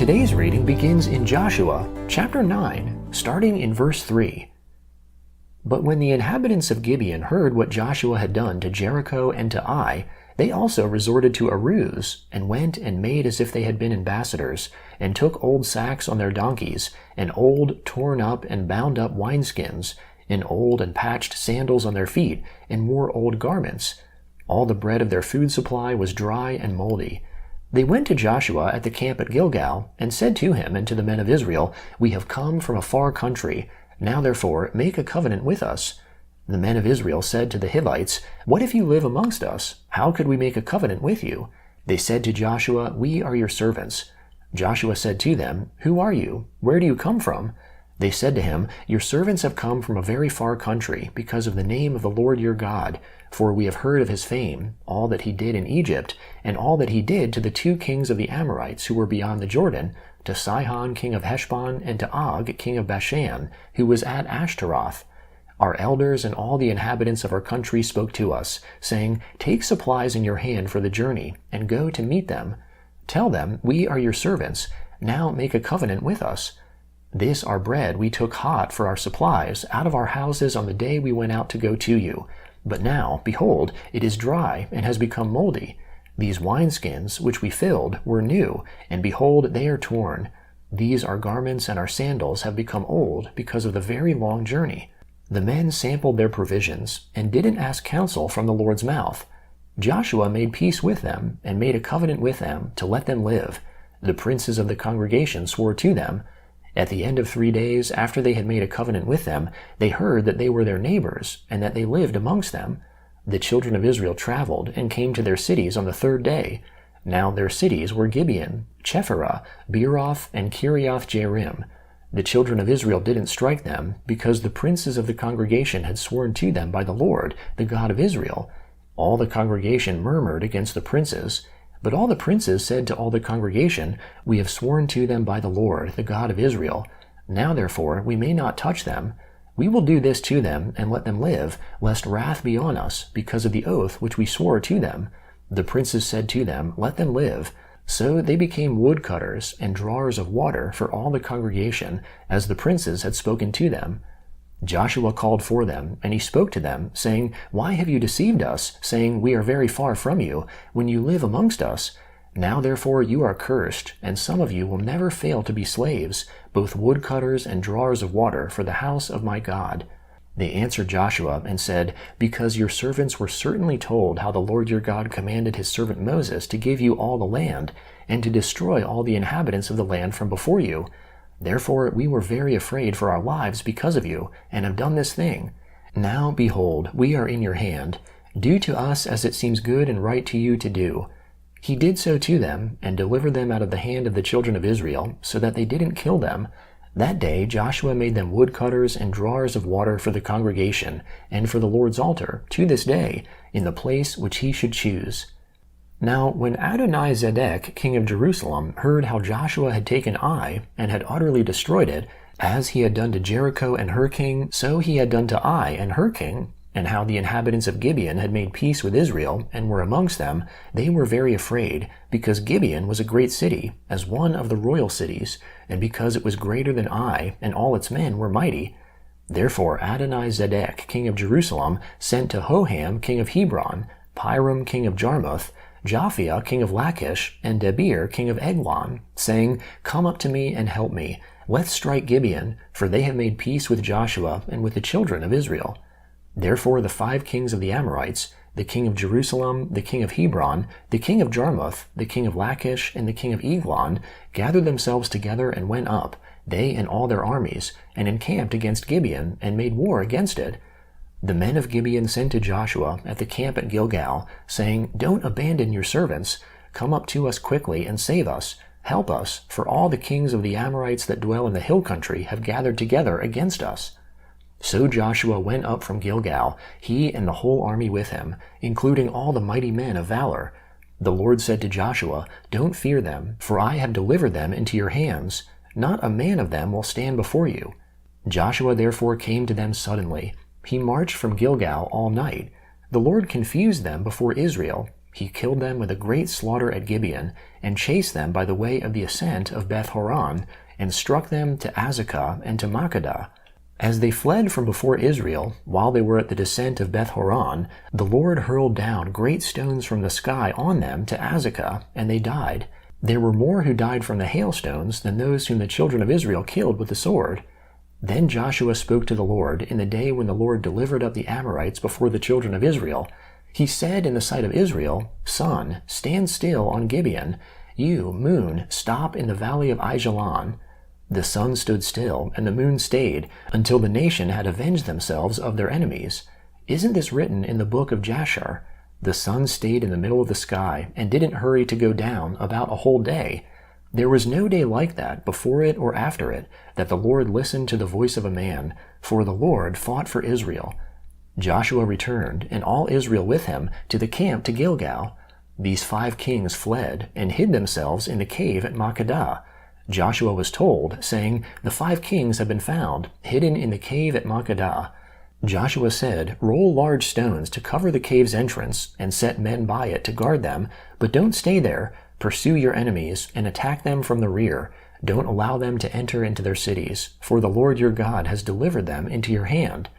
Today's reading begins in Joshua chapter 9, starting in verse 3. But when the inhabitants of Gibeon heard what Joshua had done to Jericho and to Ai, they also resorted to a ruse, and went and made as if they had been ambassadors, and took old sacks on their donkeys, and old, torn up and bound up wineskins, and old and patched sandals on their feet, and wore old garments. All the bread of their food supply was dry and moldy. They went to Joshua at the camp at Gilgal, and said to him and to the men of Israel, We have come from a far country. Now therefore make a covenant with us. The men of Israel said to the Hivites, What if you live amongst us? How could we make a covenant with you? They said to Joshua, We are your servants. Joshua said to them, Who are you? Where do you come from? They said to him, Your servants have come from a very far country, because of the name of the Lord your God. For we have heard of his fame, all that he did in Egypt, and all that he did to the 2 kings of the Amorites who were beyond the Jordan, to Sihon king of Heshbon, and to Og king of Bashan, who was at Ashtaroth. Our elders and all the inhabitants of our country spoke to us, saying, Take supplies in your hand for the journey, and go to meet them. Tell them, We are your servants. Now make a covenant with us. This our bread we took hot for our supplies out of our houses on the day we went out to go to you. But now, behold, it is dry and has become moldy. These wineskins which we filled were new, and behold, they are torn. These our garments and our sandals have become old because of the very long journey. The men sampled their provisions, and didn't ask counsel from the Lord's mouth. Joshua made peace with them, and made a covenant with them to let them live. The princes of the congregation swore to them. At the end of 3 days after they had made a covenant with them, they heard that they were their neighbors, and that they lived amongst them. The children of Israel traveled, and came to their cities on the 3rd day. Now their cities were Gibeon, Chephirah, Beeroth, and Kiriath Jearim. The children of Israel didn't strike them, because the princes of the congregation had sworn to them by the Lord, the God of Israel. All the congregation murmured against the princes. But all the princes said to all the congregation, We have sworn to them by the Lord, the God of Israel. Now therefore we may not touch them. We will do this to them, and let them live, lest wrath be on us, because of the oath which we swore to them. The princes said to them, Let them live. So they became woodcutters and drawers of water for all the congregation, as the princes had spoken to them. Joshua called for them, and he spoke to them, saying, Why have you deceived us, saying, We are very far from you, when you live amongst us? Now therefore you are cursed, and some of you will never fail to be slaves, both woodcutters and drawers of water for the house of my God. They answered Joshua and said, Because your servants were certainly told how the Lord your God commanded his servant Moses to give you all the land, and to destroy all the inhabitants of the land from before you. Therefore we were very afraid for our lives because of you, and have done this thing. Now, behold, we are in your hand. Do to us as it seems good and right to you to do. He did so to them, and delivered them out of the hand of the children of Israel, so that they didn't kill them. That day Joshua made them woodcutters and drawers of water for the congregation, and for the Lord's altar, to this day, in the place which he should choose. Now when Adonizedek, king of Jerusalem, heard how Joshua had taken Ai, and had utterly destroyed it, as he had done to Jericho and her king, so he had done to Ai and her king, and how the inhabitants of Gibeon had made peace with Israel, and were amongst them, they were very afraid, because Gibeon was a great city, as one of the royal cities, and because it was greater than Ai, and all its men were mighty. Therefore Adonizedek, king of Jerusalem, sent to Hoham, king of Hebron, Piram, king of Jarmuth, Japhia, king of Lachish, and Debir, king of Eglon, saying, Come up to me and help me. Let's strike Gibeon, for they have made peace with Joshua and with the children of Israel. Therefore the 5 kings of the Amorites, the king of Jerusalem, the king of Hebron, the king of Jarmuth, the king of Lachish, and the king of Eglon, gathered themselves together and went up, they and all their armies, and encamped against Gibeon, and made war against it. The men of Gibeon sent to Joshua at the camp at Gilgal, saying, Don't abandon your servants. Come up to us quickly and save us. Help us, for all the kings of the Amorites that dwell in the hill country have gathered together against us. So Joshua went up from Gilgal, he and the whole army with him, including all the mighty men of valor. The Lord said to Joshua, Don't fear them, for I have delivered them into your hands. Not a man of them will stand before you. Joshua therefore came to them suddenly. He marched from Gilgal all night. The Lord confused them before Israel, He killed them with a great slaughter at Gibeon, and chased them by the way of the ascent of Beth-horon, and struck them to Azekah and to Makkedah. As they fled from before Israel, while they were at the descent of Beth-horon, the Lord hurled down great stones from the sky on them to Azekah, and they died. There were more who died from the hailstones than those whom the children of Israel killed with the sword. Then Joshua spoke to the Lord in the day when the Lord delivered up the Amorites before the children of Israel. He said in the sight of Israel, Sun, stand still on Gibeon. You, moon, stop in the valley of Aijalon. The sun stood still, and the moon stayed, until the nation had avenged themselves of their enemies. Isn't this written in the book of Jasher? The sun stayed in the middle of the sky, and didn't hurry to go down about a whole day. There was no day like that, before it or after it, that the Lord listened to the voice of a man, for the Lord fought for Israel. Joshua returned, and all Israel with him, to the camp to Gilgal. These 5 kings fled, and hid themselves in the cave at Makkedah. Joshua was told, saying, The 5 kings have been found, hidden in the cave at Makkedah. Joshua said, Roll large stones to cover the cave's entrance, and set men by it to guard them, but don't stay there. Pursue your enemies, and attack them from the rear. Don't allow them to enter into their cities, for the Lord your God has delivered them into your hand.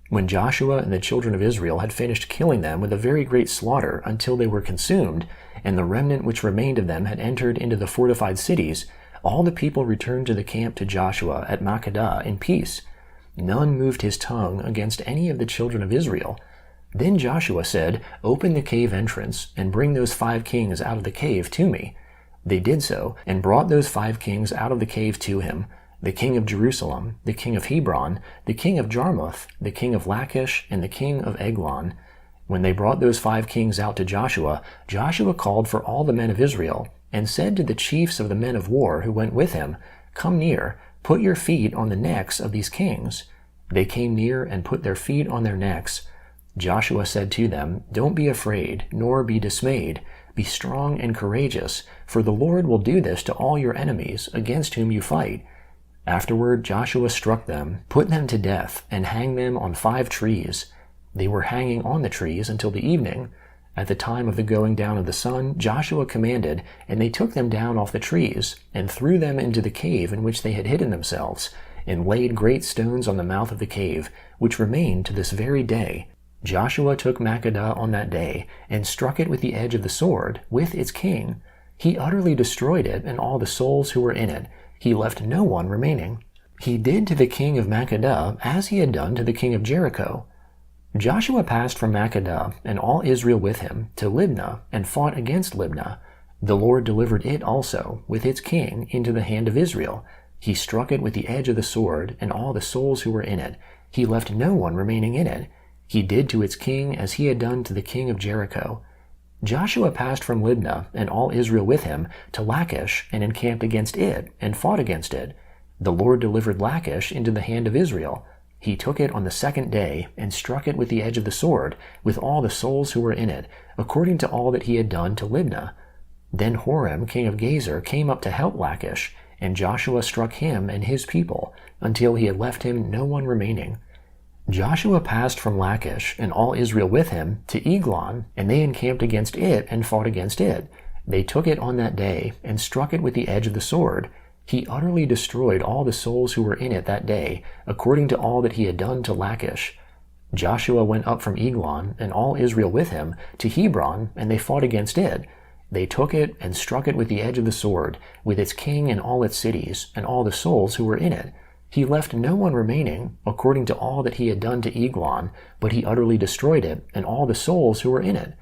When Joshua and the children of Israel had finished killing them with a very great slaughter until they were consumed, and the remnant which remained of them had entered into the fortified cities, all the people returned to the camp to Joshua at Makkedah in peace. None moved his tongue against any of the children of Israel. Then Joshua said, Open the cave entrance, and bring those 5 kings out of the cave to me. They did so, and brought those 5 kings out of the cave to him, the king of Jerusalem, the king of Hebron, the king of Jarmuth, the king of Lachish, and the king of Eglon. When they brought those 5 kings out to Joshua, Joshua called for all the men of Israel, and said to the chiefs of the men of war who went with him, Come near, put your feet on the necks of these kings. They came near and put their feet on their necks. Joshua said to them, Don't be afraid, nor be dismayed. Be strong and courageous, for the Lord will do this to all your enemies against whom you fight. Afterward Joshua struck them, put them to death, and hanged them on 5 trees. They were hanging on the trees until the evening. At the time of the going down of the sun, Joshua commanded, and they took them down off the trees, and threw them into the cave in which they had hidden themselves, and laid great stones on the mouth of the cave, which remain to this very day. Joshua took Makkedah on that day, and struck it with the edge of the sword, with its king. He utterly destroyed it and all the souls who were in it. He left no one remaining. He did to the king of Makkedah as he had done to the king of Jericho. Joshua passed from Makkedah, and all Israel with him, to Libnah, and fought against Libnah. The Lord delivered it also, with its king, into the hand of Israel. He struck it with the edge of the sword, and all the souls who were in it. He left no one remaining in it. He did to its king as he had done to the king of Jericho. Joshua passed from Libnah, and all Israel with him, to Lachish, and encamped against it, and fought against it. The Lord delivered Lachish into the hand of Israel. He took it on the 2nd day, and struck it with the edge of the sword, with all the souls who were in it, according to all that he had done to Libnah. Then Horam king of Gezer came up to help Lachish, and Joshua struck him and his people, until he had left him no one remaining. Joshua passed from Lachish, and all Israel with him, to Eglon, and they encamped against it and fought against it. They took it on that day, and struck it with the edge of the sword. He utterly destroyed all the souls who were in it that day, according to all that he had done to Lachish. Joshua went up from Eglon, and all Israel with him, to Hebron, and they fought against it. They took it and struck it with the edge of the sword, with its king and all its cities, and all the souls who were in it. He left no one remaining, according to all that he had done to Eglon, but he utterly destroyed it, and all the souls who were in it.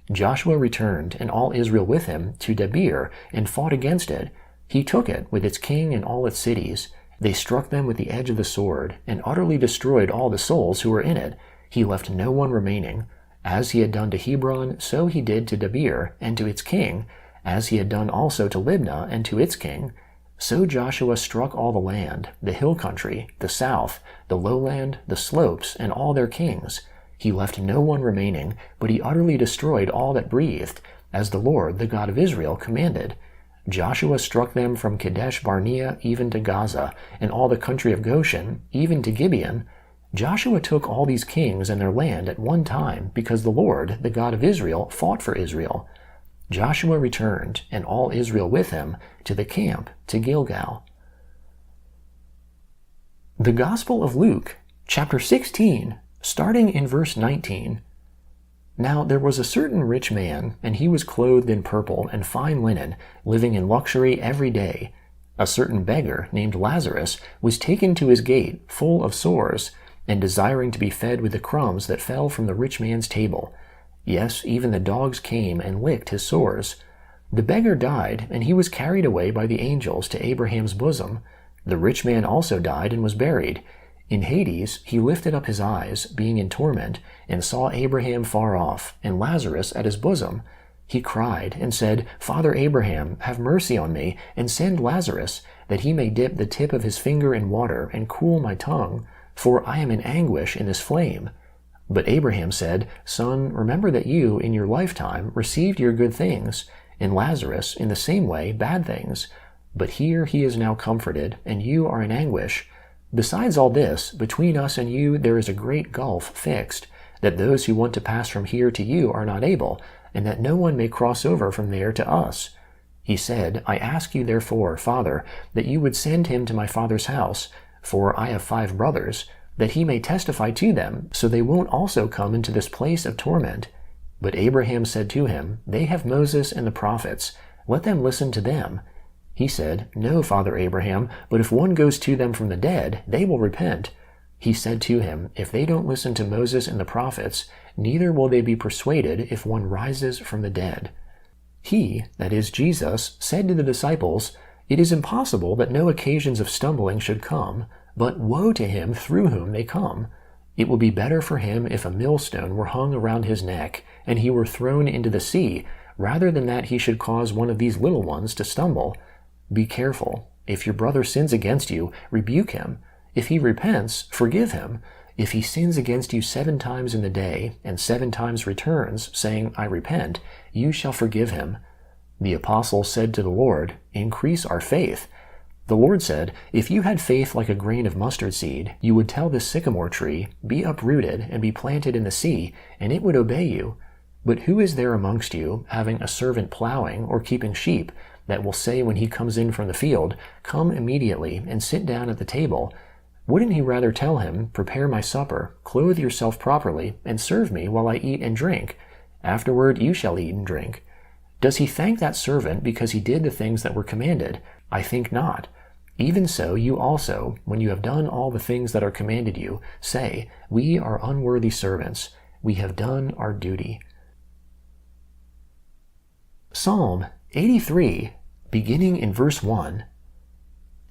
Joshua returned, and all Israel with him, to Debir, and fought against it. He took it, with its king and all its cities. They struck them with the edge of the sword, and utterly destroyed all the souls who were in it. He left no one remaining. As he had done to Hebron, so he did to Debir, and to its king, as he had done also to Libnah, and to its king. So Joshua struck all the land, the hill country, the south, the lowland, the slopes, and all their kings. He left no one remaining, but he utterly destroyed all that breathed, as the Lord, the God of Israel, commanded. Joshua struck them from Kadesh Barnea even to Gaza, and all the country of Goshen, even to Gibeon. Joshua took all these kings and their land at one time because the Lord, the God of Israel, fought for Israel. Joshua returned, and all Israel with him, to the camp to Gilgal. The Gospel of Luke, chapter 16, starting in verse 19. Now there was a certain rich man, and he was clothed in purple and fine linen, living in luxury every day. A certain beggar named Lazarus was taken to his gate, full of sores, and desiring to be fed with the crumbs that fell from the rich man's table. Yes, even the dogs came and licked his sores. The beggar died, and he was carried away by the angels to Abraham's bosom. The rich man also died and was buried. In Hades he lifted up his eyes, being in torment, and saw Abraham far off, and Lazarus at his bosom. He cried and said, Father Abraham, have mercy on me, and send Lazarus, that he may dip the tip of his finger in water and cool my tongue, for I am in anguish in this flame. But Abraham said, Son, remember that you, in your lifetime, received your good things, and Lazarus, in the same way, bad things. But here he is now comforted, and you are in anguish. Besides all this, between us and you there is a great gulf fixed, that those who want to pass from here to you are not able, and that no one may cross over from there to us. He said, I ask you therefore, Father, that you would send him to my father's house, for I have 5 brothers, that he may testify to them, so they won't also come into this place of torment. But Abraham said to him, They have Moses and the prophets, let them listen to them. He said, No, Father Abraham, but if one goes to them from the dead, they will repent. He said to him, If they don't listen to Moses and the prophets, neither will they be persuaded if one rises from the dead. He, that is Jesus, said to the disciples, It is impossible that no occasions of stumbling should come, but woe to him through whom they come. It would be better for him if a millstone were hung around his neck, and he were thrown into the sea, rather than that he should cause one of these little ones to stumble. Be careful. If your brother sins against you, rebuke him. If he repents, forgive him. If he sins against you 7 times in the day, and 7 times returns, saying, I repent, you shall forgive him. The apostles said to the Lord, Increase our faith. The Lord said, If you had faith like a grain of mustard seed, you would tell this sycamore tree, Be uprooted and be planted in the sea, and it would obey you. But who is there amongst you, having a servant plowing or keeping sheep, that will say when he comes in from the field, Come immediately and sit down at the table? Wouldn't he rather tell him, Prepare my supper, clothe yourself properly, and serve me while I eat and drink? Afterward you shall eat and drink. Does he thank that servant because he did the things that were commanded? I think not. Even so you also, when you have done all the things that are commanded you, say, We are unworthy servants. We have done our duty. Psalm 83, beginning in verse 1.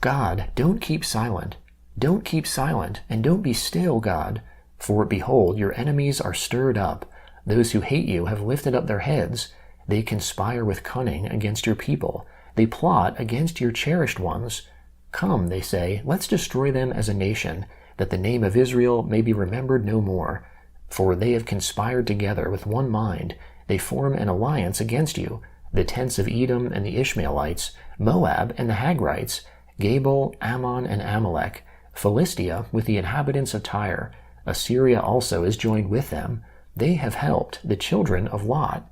God, don't keep silent. Don't keep silent, and don't be still, God. For behold, your enemies are stirred up. Those who hate you have lifted up their heads. They conspire with cunning against your people. They plot against your cherished ones. Come, they say, let's destroy them as a nation, that the name of Israel may be remembered no more. For they have conspired together with one mind. They form an alliance against you, the tents of Edom and the Ishmaelites, Moab and the Hagrites, Gabal, Ammon and Amalek, Philistia with the inhabitants of Tyre. Assyria also is joined with them. They have helped the children of Lot.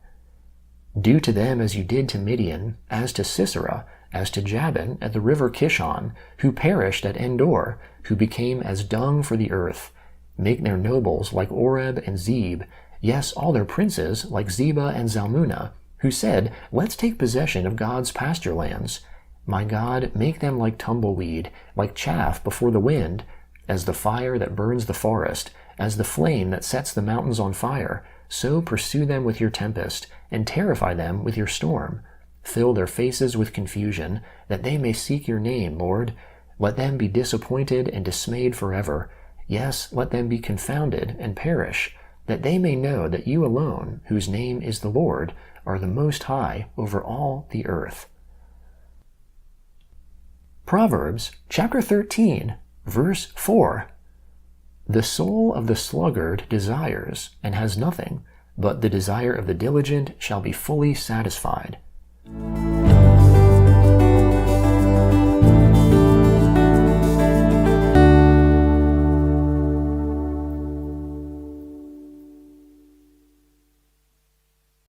Do to them as you did to Midian, as to Sisera, as to Jabin at the river Kishon, who perished at Endor, who became as dung for the earth. Make their nobles like Oreb and Zeb, yes, all their princes like Zebah and Zalmunna, who said, Let's take possession of God's pasture lands. My God, make them like tumbleweed, like chaff before the wind, as the fire that burns the forest, as the flame that sets the mountains on fire. So pursue them with your tempest, and terrify them with your storm. Fill their faces with confusion, that they may seek your name, Lord. Let them be disappointed and dismayed forever. Yes, let them be confounded and perish, that they may know that you alone, whose name is the Lord, are the Most High over all the earth. Proverbs chapter 13, verse 4. The soul of the sluggard desires, and has nothing, but the desire of the diligent shall be fully satisfied.